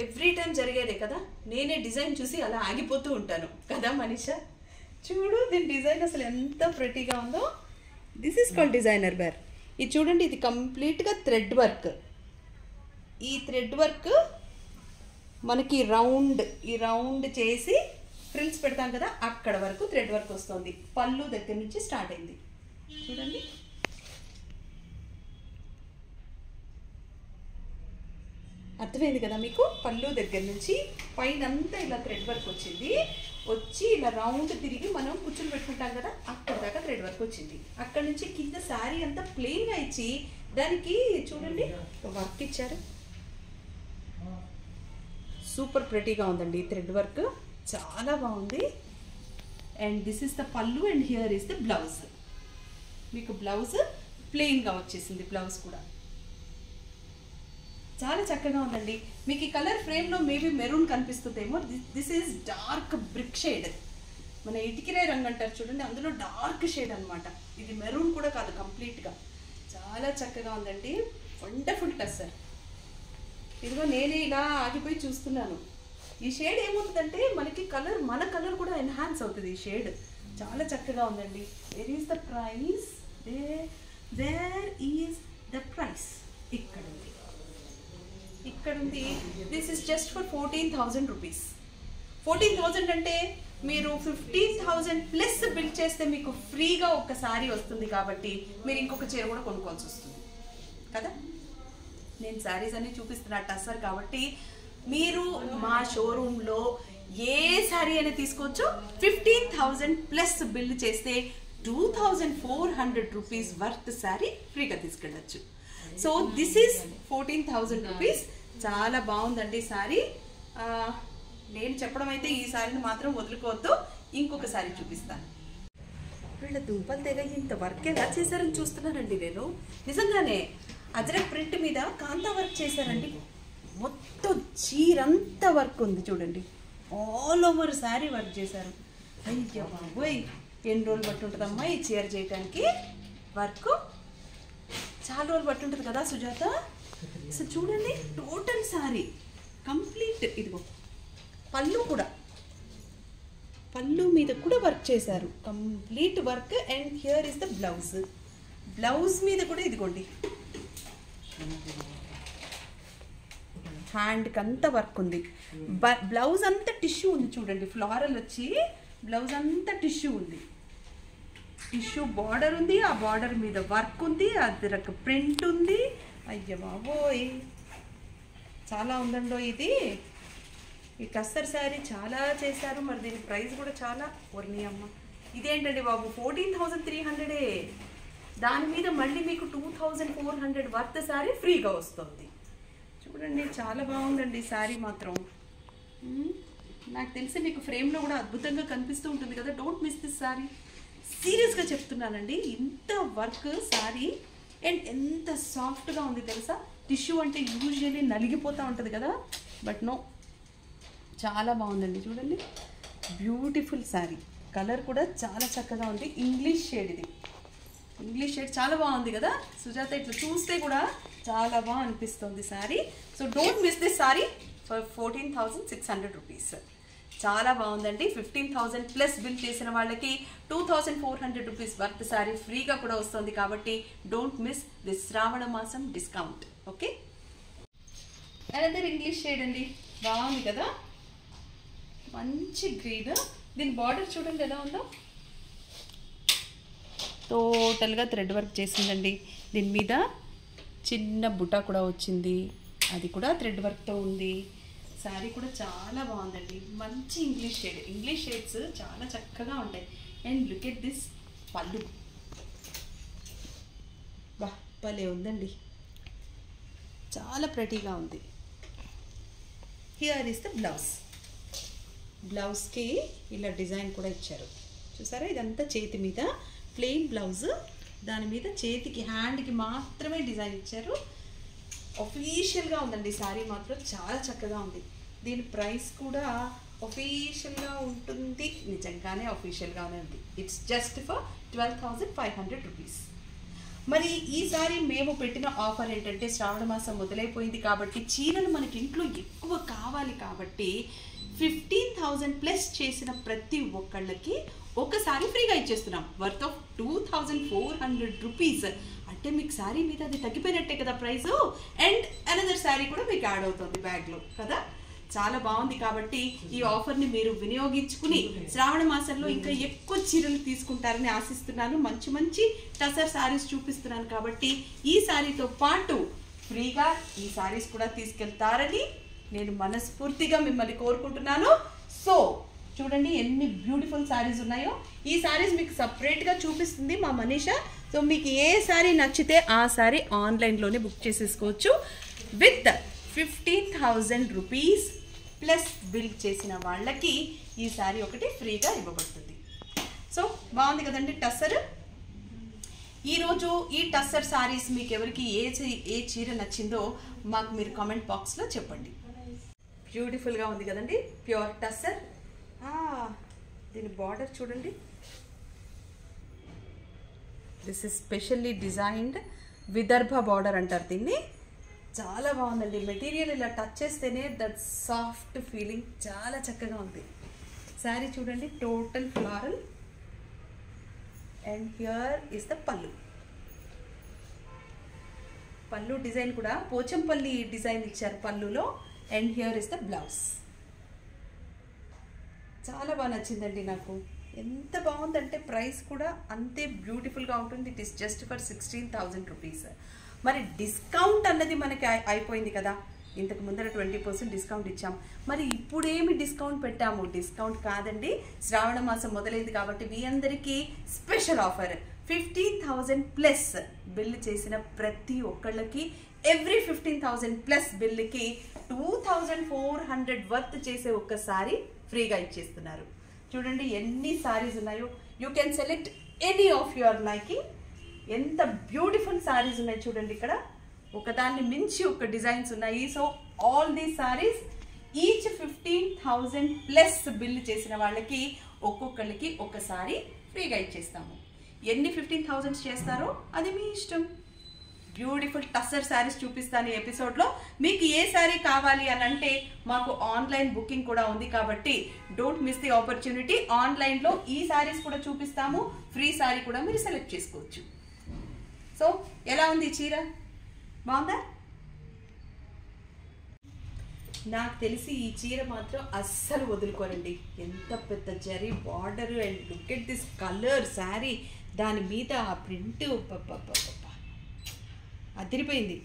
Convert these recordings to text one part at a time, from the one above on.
Every time జరిగేదే కదా, నేనే డిజైన్ చూసి అలా ఆగిపోతూ ఉంటాను కదా మనీషా. చూడు దీని డిజైన్ అసలు ఎంత ప్రెటీగా ఉందో. This is called designer wear. ఇది చూడండి, ఇది కంప్లీట్గా థ్రెడ్ వర్క్. ఈ థ్రెడ్ వర్క్ మనకి ఈ రౌండ్ చేసి ఫ్రిల్స్ పెడతాం కదా, అక్కడ వరకు థ్రెడ్ వర్క్ వస్తుంది. పళ్ళు దగ్గర నుంచి స్టార్ట్ అయింది చూడండి. అర్థమైంది కదా మీకు? పళ్ళు దగ్గర నుంచి పైన అంతా ఇలా థ్రెడ్ వర్క్ వచ్చి ఇలా రౌండ్ తిరిగి మనం కుచ్చులు పెట్టుకుంటాం కదా, అక్కడ దాకా థ్రెడ్ వర్క్ వచ్చింది. అక్కడ నుంచి కింద శారీ అంతా ప్లెయిన్గా ఇచ్చి దానికి చూడండి వర్క్ ఇచ్చారు. సూపర్ ప్రెటీగా ఉందండి థ్రెడ్ వర్క్, చాలా బాగుంది. అండ్ దిస్ ఇస్ ద పళ్ళు and here is the blouse. మీకు బ్లౌజ్ ప్లెయిన్గా వచ్చేసింది. బ్లౌజ్ కూడా చాలా చక్కగా ఉందండి. మీకు ఈ కలర్ ఫ్రేమ్లో మేబీ మెరూన్ కనిపిస్తుందేమో. This is dark brick shade, మన ఇటుకిరాయి రంగు అంటారు చూడండి, అందులో డార్క్ షేడ్ అనమాట. ఇది మెరూన్ కూడా కాదు, కంప్లీట్గా చాలా చక్కగా ఉందండి. వండర్ఫుల్ టస్సర్. ఇదిగో నేనే ఇలా ఆగిపోయి చూస్తున్నాను. ఈ షేడ్ ఏమవుతుందంటే మనకి మన కలర్ కూడా ఎన్హాన్స్ అవుతుంది. ఈ షేడ్ చాలా చక్కగా ఉందండి. Where is the price? Where is the price? ఇక్కడ ఉంది. This is just for 14,000 rupees. 14,000 అంటే మీరు 15,000 ప్లస్ బిల్ చేస్తే మీకు ఫ్రీగా ఒక శారీ వస్తుంది. కాబట్టి మీరు ఇంకొక చీర కూడా కొనుక్కోవాల్సి వస్తుంది కదా. నేను శారీస్ అన్ని చూపిస్తున్నా టస్సర్ కాబట్టి మీరు మా షోరూంలో ఏ శారీ అయినా తీసుకోవచ్చు. 15,000 ప్లస్ బిల్ చేస్తే 2,400 రూపీస్ వర్త్ శారీ ఫ్రీగా తీసుకెళ్ళచ్చు. So this is 14,000 rupees. చాలా బాగుందండి శారీ. నేను చెప్పడం అయితే ఈ శారీని మాత్రం వదులుకోవద్దు, ఇంకొక శారీ చూపిస్తాను. వీళ్ళ దుంపలు తెగ ఇంత వర్క్ ఎలా చేశారని చూస్తున్నానండి నేను. నిజంగానే అజరక్ ప్రింట్ మీద కాంతా వర్క్ చేశారండి. మొత్తం చీరంతా వర్క్ ఉంది చూడండి. ఆల్ ఓవర్ శారీ వర్క్ చేశారు. అయ్యో బాబోయ్, ఎన్ని రోజులు పట్టు ఉంటుందమ్మా ఈ చీర చేయడానికి? వర్క్ చాలా రోజులు పట్టు ఉంటుంది కదా సుజాత. సో చూడండి టోటల్ శారీ కంప్లీట్. ఇదిగో పళ్ళు మీద కూడా వర్క్ చేశారు, complete work. And here is the blouse మీద కూడా ఇదిగోండి హ్యాండ్కి అంతా వర్క్ ఉంది. బ్లౌజ్ అంతా టిష్యూ ఉంది చూడండి. ఫ్లోరల్ వచ్చి బ్లౌజ్ అంతా టిష్యూ ఉంది. టిష్యూ బార్డర్ ఉంది, ఆ బార్డర్ మీద వర్క్ ఉంది, అదొక ప్రింట్ ఉంది. అయ్య బాబోయ్ చాలా ఉందండో ఇది. ఈ టస్సర్ శారీ చాలా చేశారు. మరి దీని ప్రైస్ కూడా చాలా వర్ణి అమ్మ. ఇదేంటండి బాబు 14,300. దాని మీద మళ్ళీ మీకు 2,400 వర్త్ శారీ ఫ్రీగా వస్తుంది. చూడండి చాలా బాగుందండి శారీ మాత్రం. నాకు తెలిసి మీకు ఫ్రేమ్లో కూడా అద్భుతంగా కనిపిస్తూ ఉంటుంది కదా. Don't miss this sari. సీరియస్గా చెప్తున్నానండి, ఇంత వర్క్ శారీ అండ్ ఎంత సాఫ్ట్గా ఉంది తెలుసా. టిష్యూ అంటే యూజువల్లీ నలిగిపోతూ ఉంటుంది కదా, బట్ నో, చాలా బాగుందండి. చూడండి బ్యూటిఫుల్ శారీ. కలర్ కూడా చాలా చక్కగా ఉంది. ఇంగ్లీష్ షేడ్, ఇది ఇంగ్లీష్ షేడ్ చాలా బాగుంది కదా సుజాత. ఇట్లా చూస్తే కూడా చాలా బాగా అనిపిస్తుంది sari. So don't miss this sari for 14,600 rupees. చాలా బాగుందండి. 15,000 ప్లస్ బిల్ చేసిన వాళ్ళకి 2,400 రూపీస్ వర్త్ శారీ ఫ్రీగా కూడా వస్తుంది. కాబట్టి డోంట్ మిస్ దిస్ శ్రావణ మాసం discount. Okay, another English shade అండి. బాగుంది కదా, మంచి గ్రీన్. దీని బార్డర్ చూడండి ఎలా ఉందో. టోటల్గా థ్రెడ్ వర్క్ చేసిందండి. దీని మీద చిన్న బుట్ట కూడా వచ్చింది, అది కూడా థ్రెడ్ వర్క్తో ఉంది. శారీ కూడా చాలా బాగుందండి. మంచి ఇంగ్లీష్ షేడ్స్ చాలా చక్కగా ఉంటాయి. అండ్ లుక్ ఎట్ దిస్ పళ్ళు, భలే ఉందండి, చాలా ప్రెటీగా ఉంది. హియర్ ఇస్ ద బ్లౌజ్కి ఇలా డిజైన్ కూడా ఇచ్చారు చూసారా. ఇదంతా చేతి మీద ప్లెయిన్ బ్లౌజ్, దాని మీద చేతికి హ్యాండ్కి మాత్రమే డిజైన్ ఇచ్చారు. ఒఫీషియల్గా ఉందండి శారీ మాత్రం, చాలా చక్కగా ఉంది. దీని ప్రైస్ కూడా ఒఫీషియల్గా ఉంటుంది, నిజంగానే ఒఫీషియల్గానే ఉంది. It's just for 12,500 rupees. మరి ఈసారి మేము పెట్టిన ఆఫర్ ఏంటంటే శ్రావణ మాసం మొదలైపోయింది కాబట్టి చీరలు మనకి ఇంట్లో ఎక్కువ కావాలి కాబట్టి 15,000 ప్లస్ చేసిన ప్రతి ఒక్కళ్ళకి ఒకసారి ఫ్రీగా ఇచ్చేస్తున్నాం వర్త్ ఆఫ్ 2,400 రూపీస్. అంటే మీకు శారీ మీద అది తగ్గిపోయినట్టే కదా ప్రైస్, అండ్ అనదర్ శారీ కూడా మీకు యాడ్ అవుతుంది బ్యాగ్లో కదా. చాలా బాగుంది కాబట్టి ఈ ఆఫర్ని మీరు వినియోగించుకుని శ్రావణ మాసంలో ఇంకా ఎక్కువ చీరలు తీసుకుంటారని ఆశిస్తున్నాను. మంచి మంచి టసర్ శారీస్ చూపిస్తున్నాను కాబట్టి ఈ శారీతో పాటు ఫ్రీగా ఈ శారీస్ కూడా తీసుకెళ్తారని నేను మనస్ఫూర్తిగా మిమ్మల్ని కోరుకుంటున్నాను. సో చూడండి ఎన్ని బ్యూటిఫుల్ శారీస్ ఉన్నాయో. ఈ శారీస్ మీకు సపరేట్గా చూపిస్తుంది మా మనీషా. సో మీకు ఏ శారీ నచ్చితే ఆ శారీ ఆన్లైన్లోనే బుక్ చేసేసుకోవచ్చు. విత్ 15,000 రూపీస్ ప్లస్ బిల్ చేసిన వాళ్ళకి ఈ శారీ ఒకటి ఫ్రీగా ఇవ్వబడుతుంది. సో బాగుంది కదండి టస్సర్. ఈరోజు ఈ టస్సర్ శారీస్ మీకు ఎవరికి ఏ చీర నచ్చిందో మాకు మీరు కామెంట్ బాక్స్లో చెప్పండి. బ్యూటిఫుల్గా ఉంది కదండి ప్యూర్ టస్సర్. దీని బార్డర్ చూడండి, this is specially designed Vidarbha border అంటారు దీన్ని. చాలా బాగుందండి మెటీరియల్. ఇలా టచ్ చేస్తేనే దట్ సాఫ్ట్ ఫీలింగ్ చాలా చక్కగా ఉంది. శారీ చూడండి total floral, and here is the పల్లు. పల్లు డిజైన్ కూడా పోచంపల్లి డిజైన్ ఇచ్చారు పల్లులో, and here is the blouse. చాలా బాగా నచ్చిందండి నాకు. ఎంత బాగుందంటే ప్రైస్ కూడా అంతే బ్యూటిఫుల్గా ఉంటుంది. It is just for 16,000 rupees. మరి డిస్కౌంట్ అన్నది మనకి అయిపోయింది కదా. ఇంతకు ముందర 20% డిస్కౌంట్ ఇచ్చాం. మరి ఇప్పుడేమి డిస్కౌంట్ పెట్టాము? డిస్కౌంట్ కాదండి, శ్రావణ మాసం మొదలైంది కాబట్టి మీ అందరికీ స్పెషల్ ఆఫర్. 15,000 ప్లస్ బిల్ చేసిన ప్రతి ఒక్కళ్ళకి ఎవ్రీ 15,000 ప్లస్ బిల్లుకి 2,400 వర్త్ చేసే ఒక్కసారి ఫ్రీగా ఇచ్చేస్తున్నారు. చూడండి ఎన్ని సారీస్ ఉన్నాయో. You can select any of your liking. ఎంత బ్యూటిఫుల్ సారీస్ ఉన్నాయి చూడండి. ఇక్కడ ఒకదాన్ని మించి ఒక డిజైన్స్ ఉన్నాయి. So all these saris each 15,000 plus bill చేసిన వాళ్ళకి ఒక్కొక్కరికి ఒకసారి ఫ్రీగా ఇచ్చేస్తాము. ఎన్ని 15,000 చేస్తారో అది మీ ఇష్టం. బ్యూటిఫుల్ టస్సర్ శారీస్ చూపిస్తాను ఈ ఎపిసోడ్లో. మీకు ఏ శారీ కావాలి అని అంటే మాకు ఆన్లైన్ బుకింగ్ కూడా ఉంది కాబట్టి డోంట్ మిస్ ది ఆపర్చునిటీ. ఆన్లైన్లో ఈ శారీస్ కూడా చూపిస్తాము, ఫ్రీ శారీ కూడా మీరు సెలెక్ట్ చేసుకోవచ్చు. సో ఎలా ఉంది ఈ చీర? బాగుందా? నాకు తెలిసి ఈ చీర మాత్రం అస్సలు వదులుకోరండి. ఎంత పెద్ద zari border, and look at this colour sari, దాని మీద ఆ ప్రింట్ అదిరిపోయింది.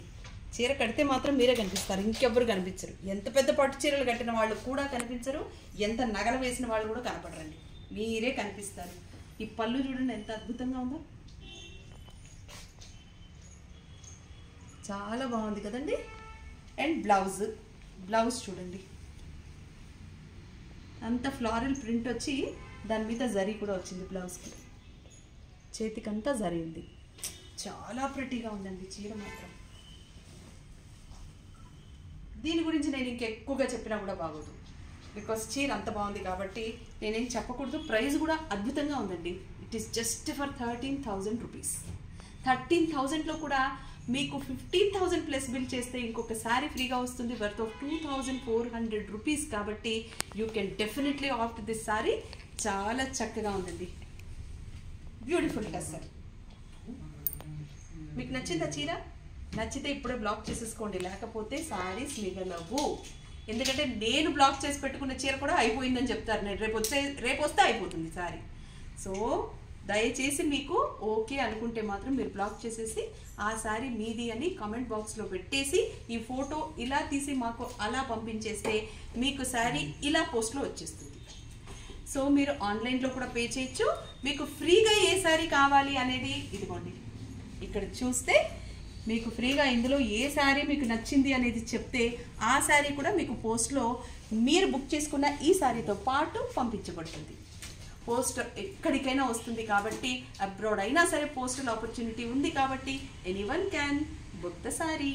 చీర కడితే మాత్రం మీరే కనిపిస్తారు, ఇంకెవ్వరు కనిపించరు. ఎంత పెద్ద పట్టు చీరలు కట్టిన వాళ్ళు కూడా కనిపించరు, ఎంత నగలు వేసిన వాళ్ళు కూడా కనపడరండి, మీరే కనిపిస్తారు. ఈ పళ్ళు చూడండి ఎంత అద్భుతంగా ఉందో, చాలా బాగుంది కదండి. అండ్ బ్లౌజ్ చూడండి, అంత ఫ్లారల్ ప్రింట్ వచ్చి దాని మీద జరీ కూడా వచ్చింది బ్లౌజ్కి, చేతికంతా జరీ ఉంది. చాలా ప్రిటీగా ఉందండి చీర మాత్రం. దీని గురించి నేను ఇంకెక్కువగా చెప్పినా కూడా బాగోదు, బికాస్ చీర అంత బాగుంది కాబట్టి నేనేం చెప్పకూడదు. ప్రైస్ కూడా అద్భుతంగా ఉందండి. It is just for 13,000 rupees. 13,000లో కూడా మీకు 15,000 ప్లస్ బిల్ చేస్తే ఇంకొక శారీ ఫ్రీగా వస్తుంది వర్త్ ఆఫ్ 2,400 రూపీస్. కాబట్టి you can definitely opt this sari. చాలా చక్కగా ఉందండి, బ్యూటిఫుల్ టస్సర్. మీకు నచ్చిందా చీర? నచ్చితే ఇప్పుడే బ్లాక్ చేసేసుకోండి, లేకపోతే శారీస్ మిగలవు. ఎందుకంటే నేను బ్లాక్ చేసి పెట్టుకున్న చీర కూడా అయిపోయిందని చెప్తారు. నేను రేపు వస్తే అయిపోతుంది శారీ. సో దయచేసి మీకు ఓకే అనుకుంటే మాత్రం మీరు బ్లాక్ చేసేసి ఆ శారీ మీది అని కామెంట్ బాక్స్లో పెట్టేసి ఈ ఫోటో ఇలా తీసి మాకు అలా పంపించేస్తే మీకు శారీ ఇలా పోస్ట్లో వచ్చేస్తుంది. సో మీరు ఆన్లైన్లో కూడా పే చేయొచ్చు. మీకు ఫ్రీగా ఏ శారీ కావాలి అనేది ఇదిగోండి ఇక్కడ చూస్తే మీకు ఫ్రీగా ఇందులో ఏ శారీ మీకు నచ్చింది అనేది చెప్తే ఆ శారీ కూడా మీకు పోస్ట్లో మీరు బుక్ చేసుకున్న ఈ శారీతో పాటు పంపించబడుతుంది. పోస్ట్ ఎక్కడికైనా వస్తుంది కాబట్టి, అబ్రాడ్ అయినా సరే పోస్టల్ ఆపర్చునిటీ ఉంది కాబట్టి anyone can book the sari.